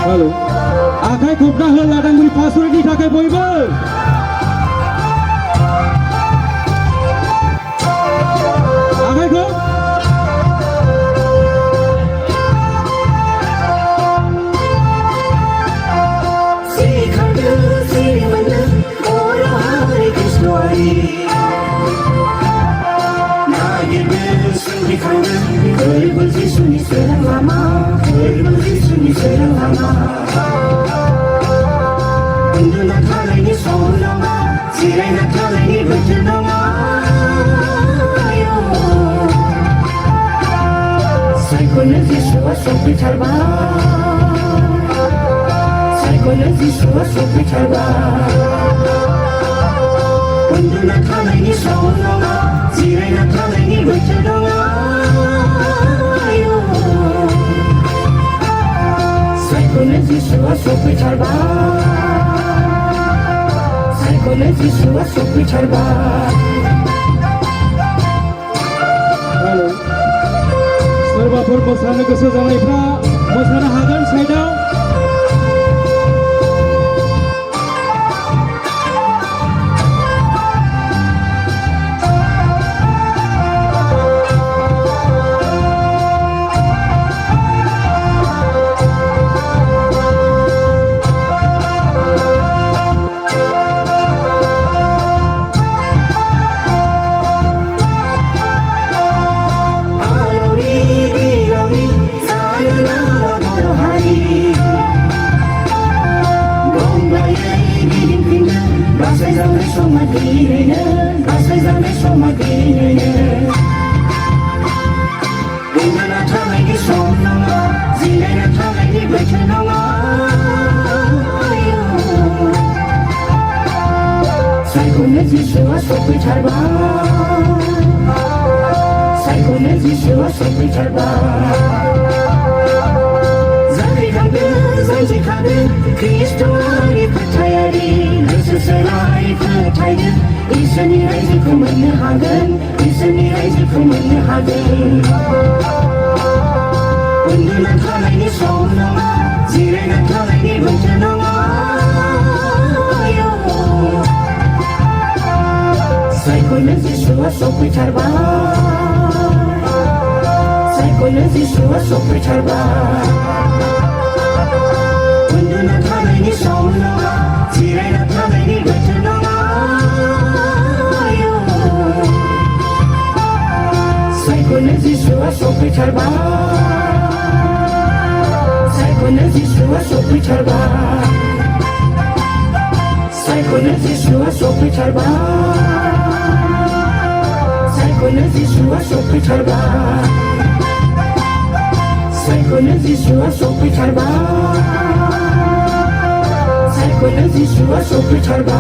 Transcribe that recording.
Halo. Akai kopna hal ladang beri pasur di takai boiber. Akai kop. Sri Khanda, Sri Manda, Ora Hare Krishna. Nagirbe Sri Khanda, Karbal Jisuni Serang Lama, Karbal Jisuni Serang Lama. Bunduna Thalai ni Solama, Sirai na Thalai ni Bajnama. Psychology Suwa Sopi Charba. Psychology Suwa Sopi Charba. Bunduna Thalai ni Solama, Sirai na Thalai ni Bajnama. Psychology Suwa Sopi Charba. Psychology Suwa Sopi Charba. Halo. Sorbapur mosaनो गोसो जानायफ्रा मोसानो हागोन साइडआव. Psychology Suwa Sopi Charba. Psychology Suwa Sopi Charba. Zanji Khanda, Zanji Khanda, Krishnaari Pathayari, Seserai Pathayari, Isani Raizuku Mannu Hagan, Isani Raizuku Mannu Hagan. Bunduna Thalai ni Solama, Sirai na Thalai ni Bajnama. Psychology Suwa Sopi Charba. Psychology Suwa Sopi Charba. Bunduna Thalai ni Solama, Sirai na Thalai ni Bajnama. Psychology Suwa Sopi Charba. Psychology Suwa Sopi Charba. Psychology Suwa Sopi Charba. Psychology Suwa Sopi Charba. Psychology Suwa Sopi Charba. Psychology Suwa Sopi Charba.